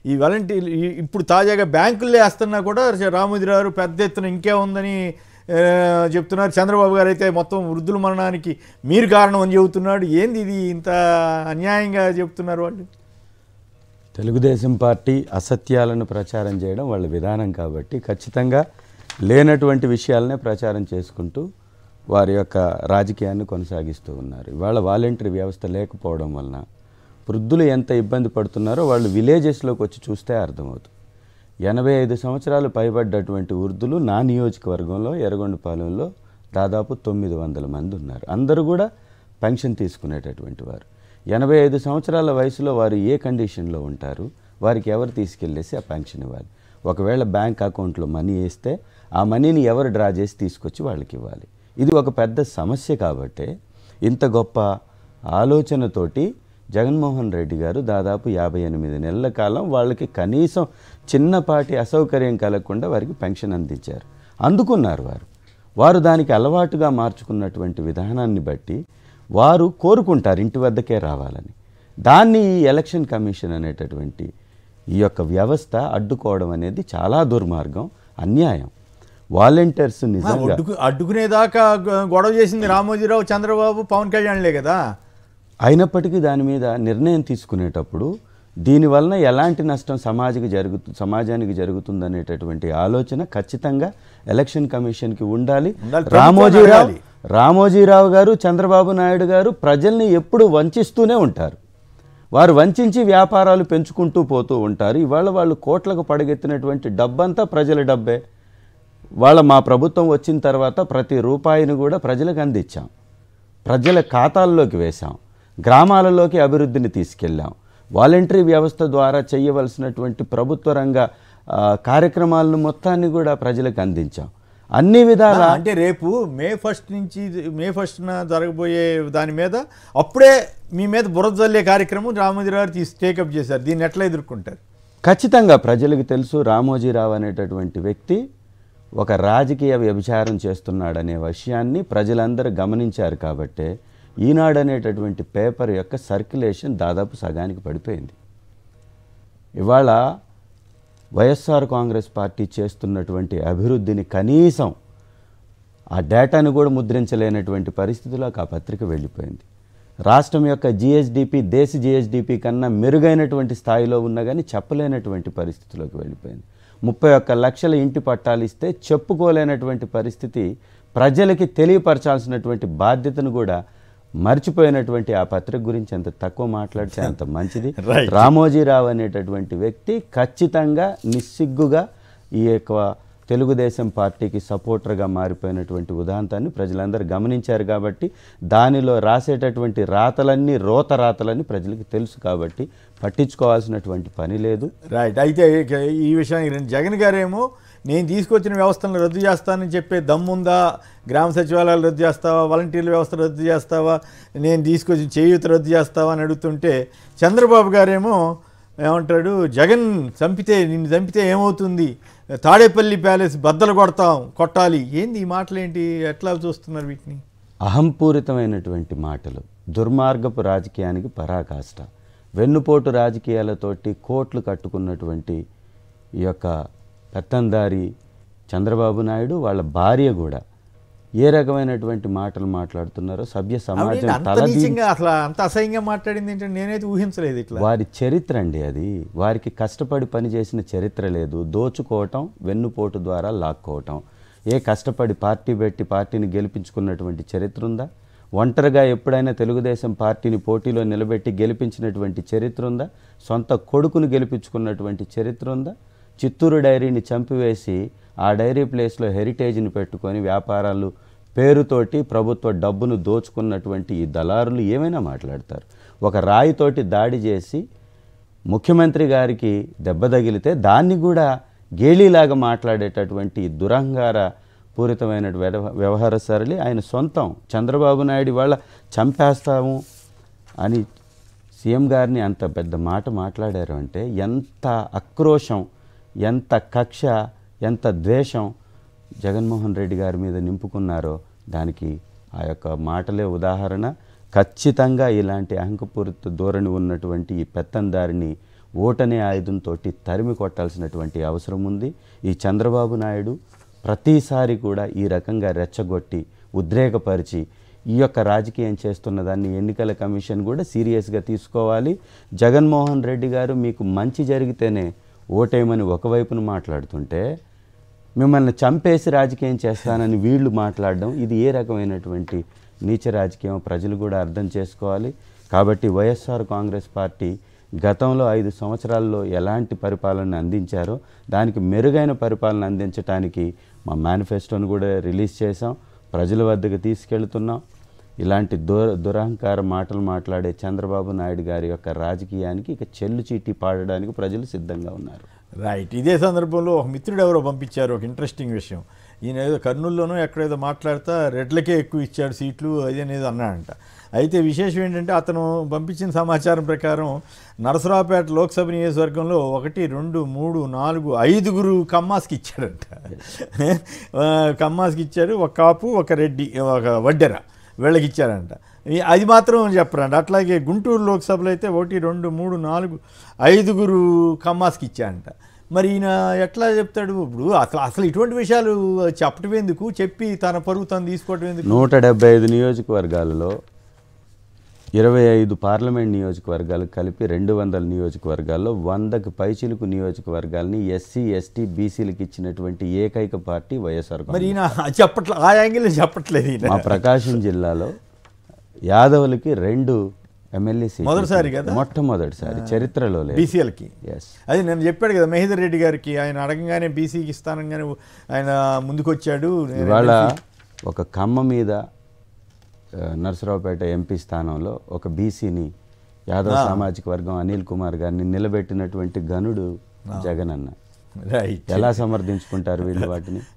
ఈ వాలంటీర్ ఇప్పుడు తాజాగా బ్యాంకుల్లో వేస్తున్నా కూడా రామోజీరావు పెద్ద ఎత్తున ఇంకే ఉందని చెప్తున్నారు. చంద్రబాబు గారు అయితే మొత్తం వృద్ధుల మరణానికి మీరు కారణం అని చెబుతున్నాడు. ఏంది ఇది ఇంత అన్యాయంగా చెప్తున్నారు వాళ్ళు? తెలుగుదేశం పార్టీ అసత్యాలను ప్రచారం చేయడం వాళ్ళ విధానం కాబట్టి ఖచ్చితంగా లేనటువంటి విషయాలనే ప్రచారం చేసుకుంటూ వారి యొక్క రాజకీయాన్ని కొనసాగిస్తూ ఉన్నారు. ఇవాళ వాలంటరీ వ్యవస్థ లేకపోవడం వలన వృద్ధులు ఎంత ఇబ్బంది పడుతున్నారో వాళ్ళు విలేజెస్లోకి వచ్చి చూస్తే అర్థమవుతుంది. 85 సంవత్సరాలు పైబడ్డటువంటి వృద్ధులు నా నియోజకవర్గంలో ఎర్రగొండపాలెంలో దాదాపు 900 మంది ఉన్నారు. అందరూ కూడా పెన్షన్ తీసుకునేటటువంటి వారు. 85 సంవత్సరాల వయసులో వారు ఏ కండిషన్లో ఉంటారు, వారికి ఎవరు తీసుకెళ్ళేసి ఆ పెన్షన్ ఇవ్వాలి? ఒకవేళ బ్యాంక్ అకౌంట్లో మనీ వేస్తే ఆ మనీని ఎవరు డ్రా చేసి తీసుకొచ్చి వాళ్ళకి ఇవ్వాలి? ఇది ఒక పెద్ద సమస్య. కాబట్టి ఇంత గొప్ప ఆలోచనతోటి జగన్మోహన్ రెడ్డి గారు దాదాపు 58 నెలల కాలం వాళ్ళకి కనీసం చిన్నపాటి అసౌకర్యం కలగకుండా వారికి పెన్షన్ అందించారు. అందుకున్నారు వారు దానికి అలవాటుగా మార్చుకున్నటువంటి విధానాన్ని బట్టి వారు కోరుకుంటారు ఇంటి వద్దకే రావాలని. దాన్ని ఈ ఎలక్షన్ కమిషన్ అనేటటువంటి ఈ యొక్క వ్యవస్థ అడ్డుకోవడం అనేది చాలా దుర్మార్గం, అన్యాయం. వాలంటీర్స్ నిజంగా అడ్డుకునేదాకా గొడవ చేసింది రామోజీరావు, చంద్రబాబు, పవన్ కళ్యాణ్లే కదా. అయినప్పటికీ దాని మీద నిర్ణయం తీసుకునేటప్పుడు దీనివలన ఎలాంటి నష్టం సమాజానికి జరుగుతుందనేటటువంటి ఆలోచన ఖచ్చితంగా ఎలక్షన్ కమిషన్కి ఉండాలి. రామోజీరావు గారు, చంద్రబాబు నాయుడు గారు ప్రజల్ని ఎప్పుడు వంచిస్తూనే ఉంటారు. వారు వంచి వ్యాపారాలు పెంచుకుంటూ పోతూ ఉంటారు. ఇవాళ వాళ్ళు కోట్లకు పడగెత్తినటువంటి డబ్బంతా ప్రజల డబ్బే. మా ప్రభుత్వం వచ్చిన తర్వాత ప్రతి రూపాయిని కూడా ప్రజలకు అందించాం, ప్రజల ఖాతాల్లోకి వేశాం, గ్రామాలలోకి అభివృద్ధిని తీసుకెళ్ళాం. వాలంటరీ వ్యవస్థ ద్వారా చేయవలసినటువంటి ప్రభుత్వ రంగ కార్యక్రమాలను మొత్తాన్ని కూడా ప్రజలకు అందించాం. అన్ని విధాల అంటే రేపు మే 1న జరగబోయే దాని మీద అప్పుడే మీ మీద బురద జల్లే కార్యక్రమం రామోజీరావు టేకప్ చేశారు. దీన్ని ఎట్లా ఎదుర్కొంటారు? ఖచ్చితంగా ప్రజలకు తెలుసు రామోజీరావు అనేటటువంటి వ్యక్తి ఒక రాజకీయ వ్యభిచారం చేస్తున్నాడనే విషయాన్ని ప్రజలందరూ గమనించారు. కాబట్టే ఈనాడు అనేటటువంటి పేపర్ యొక్క సర్క్యులేషన్ దాదాపు సగానికి పడిపోయింది. ఇవాళ వైఎస్ఆర్ కాంగ్రెస్ పార్టీ చేస్తున్నటువంటి అభివృద్ధిని కనీసం ఆ డేటాను కూడా ముద్రించలేనటువంటి పరిస్థితిలోకి ఆ పత్రిక వెళ్ళిపోయింది. రాష్ట్రం యొక్క జిఎస్డిపి దేశ జిఎస్డిపి కన్నా మెరుగైనటువంటి స్థాయిలో ఉన్నా కానీ చెప్పలేనటువంటి పరిస్థితిలోకి వెళ్ళిపోయింది. 31 లక్షల ఇంటి పట్టాలు ఇస్తే చెప్పుకోలేనటువంటి పరిస్థితి, ప్రజలకి తెలియపరచాల్సినటువంటి బాధ్యతను కూడా మర్చిపోయినటువంటి ఆ పత్రిక గురించి ఎంత తక్కువ మాట్లాడితే అంత మంచిది. రామోజీరావు అనేటటువంటి వ్యక్తి ఖచ్చితంగా నిస్సిగ్గుగా ఈ యొక్క తెలుగుదేశం పార్టీకి సపోర్టర్గా మారిపోయినటువంటి ఉదాంతాన్ని ప్రజలందరూ గమనించారు. కాబట్టి దానిలో రాసేటటువంటి రాతలన్నీ రాతలని ప్రజలకు తెలుసు. కాబట్టి పట్టించుకోవాల్సినటువంటి పని లేదు. రైట్. అయితే ఈ విషయానికి జగన్ గారేమో నేను తీసుకొచ్చిన వ్యవస్థలను రద్దు చేస్తానని చెప్పే దమ్ముందా? గ్రామ సచివాలయాలు రద్దు చేస్తావా, వాలంటీర్ల వ్యవస్థ రద్దు చేస్తావా, నేను తీసుకొచ్చిన చేయూత రద్దు చేస్తావా అని అడుగుతుంటే చంద్రబాబు గారేమో ఏమంటాడు, జగన్ నిన్ను చంపితే ఏమవుతుంది, తాడేపల్లి ప్యాలెస్ బద్దలు కొట్టాలి. ఏంది ఈ మాటలేంటి? ఎట్లా చూస్తున్నారు వీటిని? అహంపూరితమైనటువంటి మాటలు, దుర్మార్గపు రాజకీయానికి పరాకాష్ట. వెన్నుపోటు రాజకీయాలతోటి కోట్లు కట్టుకున్నటువంటి ఈ యొక్క పెత్తందారి చంద్రబాబు నాయుడు, వాళ్ళ భార్య కూడా ఏ రకమైనటువంటి మాటలు మాట్లాడుతున్నారో సభ్య సమాజం అసలు అంత అసహ్యంగా మాట్లాడింది ఏంటంటే నేనైతే ఊహించలేదు. ఇట్లా వారి చరిత్ర అండి అది. వారికి కష్టపడి పనిచేసిన చరిత్ర లేదు. దోచుకోవటం, వెన్నుపోటు ద్వారా లాక్కోవటం. ఏ కష్టపడి పార్టీ పెట్టి పార్టీని గెలిపించుకున్నటువంటి చరిత్ర ఉందా? ఒంటరిగా ఎప్పుడైనా తెలుగుదేశం పార్టీని పోటీలో నిలబెట్టి గెలిపించినటువంటి చరిత్ర ఉందా? సొంత కొడుకును గెలిపించుకున్నటువంటి చరిత్ర ఉందా? చిత్తూరు డైరీని చంపివేసి ఆ డైరీ ప్లేస్లో హెరిటేజ్ని పెట్టుకొని వ్యాపారాలు పేరుతోటి ప్రభుత్వ డబ్బును దోచుకున్నటువంటి ఈ దళారులు ఏమైనా మాట్లాడతారు. ఒక రాయితోటి దాడి చేసి ముఖ్యమంత్రి గారికి దెబ్బ తగిలితే దాన్ని కూడా గేలీలాగా మాట్లాడేటటువంటి దురహంకార పూరితమైన వ్యవహార సరళి ఆయన సొంతం. చంద్రబాబు నాయుడు వాళ్ళ చంపేస్తాము అని సీఎం గారిని అంత పెద్ద మాట మాట్లాడారు అంటే ఎంత ఆక్రోశం, ఎంత కక్ష, ఎంత ద్వేషం జగన్మోహన్ రెడ్డి గారి మీద నింపుకున్నారో దానికి ఆ యొక్క మాటలే ఉదాహరణ. ఖచ్చితంగా ఇలాంటి అహంకపూరిత ధోరణి ఉన్నటువంటి ఈ పెత్తందారిని ఓటనే ఆయుధంతో తరిమి కొట్టాల్సినటువంటి అవసరం ఉంది. ఈ చంద్రబాబు నాయుడు ప్రతిసారి కూడా ఈ రకంగా రెచ్చగొట్టి ఉద్రేకపరిచి ఈ యొక్క రాజకీయం చేస్తున్న దాన్ని ఎన్నికల కమిషన్ కూడా సీరియస్గా తీసుకోవాలి. జగన్మోహన్ రెడ్డి గారు మీకు మంచి జరిగితేనే ఓటేయమని ఒకవైపున మాట్లాడుతుంటే మిమ్మల్ని చంపేసి రాజకీయం చేస్తానని వీళ్ళు మాట్లాడడం ఇది ఏ రకమైనటువంటి నీచ రాజకీయం ప్రజలు కూడా అర్థం చేసుకోవాలి. కాబట్టి వైఎస్ఆర్ కాంగ్రెస్ పార్టీ గతంలో 5 సంవత్సరాల్లో ఎలాంటి పరిపాలన అందించారో దానికి మెరుగైన పరిపాలన అందించడానికి మా మేనిఫెస్టోను కూడా రిలీజ్ చేసాం, ప్రజల వద్దకు తీసుకెళ్తున్నాం. ఇలాంటి దురహంకార మాటలు మాట్లాడే చంద్రబాబు నాయుడు గారి యొక్క రాజకీయానికి ఇక చెల్లు చీటీ పాడడానికి ప్రజలు సిద్ధంగా ఉన్నారు. రైట్. ఇదే సందర్భంలో ఒక మిత్రుడు ఎవరో పంపించారు ఒక ఇంట్రెస్టింగ్ విషయం. ఈయన ఏదో కర్నూలులోనూ ఎక్కడేదో మాట్లాడుతా రెడ్లకే ఎక్కువ ఇచ్చాడు సీట్లు అది అనేది అన్నాడంట. అయితే విశేషం ఏంటంటే అతను పంపించిన సమాచారం ప్రకారం నరసరావుపేట లోక్సభ నియోజకవర్గంలో 1, 2, 3, 4, 5 కమ్మాస్కి ఇచ్చాడంట. కమ్మాస్కి ఇచ్చారు, ఒక కాపు, ఒక రెడ్డి, ఒక వడ్డెర వీళ్ళకి ఇచ్చారంట. అది మాత్రం చెప్పరండి. అట్లాగే గుంటూరు లోక్సభలో అయితే 1, 2, 3, 4, 5 కమ్మాస్కి ఇచ్చారంట. మరి ఈయన ఎట్లా చెప్తాడు? ఇప్పుడు అసలు ఇటువంటి విషయాలు చెప్పటం ఎందుకు, చెప్పి తన పరుగు తను తీసుకోవటం ఎందుకు? 175 నియోజకవర్గాలలో 25 పార్లమెంట్ నియోజకవర్గాలు కలిపి 200 నియోజకవర్గాల్లో 100కు పైచిలుకు నియోజకవర్గాలని ఎస్సీ, ఎస్టీ, బీసీలకు ఇచ్చినటువంటి ఏకైక పార్టీ వైఎస్ఆర్. మరి ఈయన చెప్పట్లే, ఆ యాంగిల్ చెప్పట్లేదు ఈయన. మా ప్రకాశం జిల్లాలో యాదవులకి 2 ఎమ్మెల్యే సీట్లు మొదటిసారి కదా, మొట్టమొదటిసారి చరిత్రలో లేదు బీసీఎల్కి. ఎస్, అది నేను చెప్పాడు కదా మహేందర్ రెడ్డి గారికి, ఆయన అడగంగానే బీసీకి ఇస్తానగానే ఆయన ముందుకొచ్చాడు. ఇవాళ ఒక కమ్మ మీద నరసరావుపేట ఎంపీ స్థానంలో ఒక బీసీని యాదవ్ సామాజిక వర్గం అనిల్ కుమార్ గారిని నిలబెట్టినటువంటి ఘనుడు జగన్ అన్న. రైట్. ఎలా సమర్థించుకుంటారు వీళ్ళు వాటిని?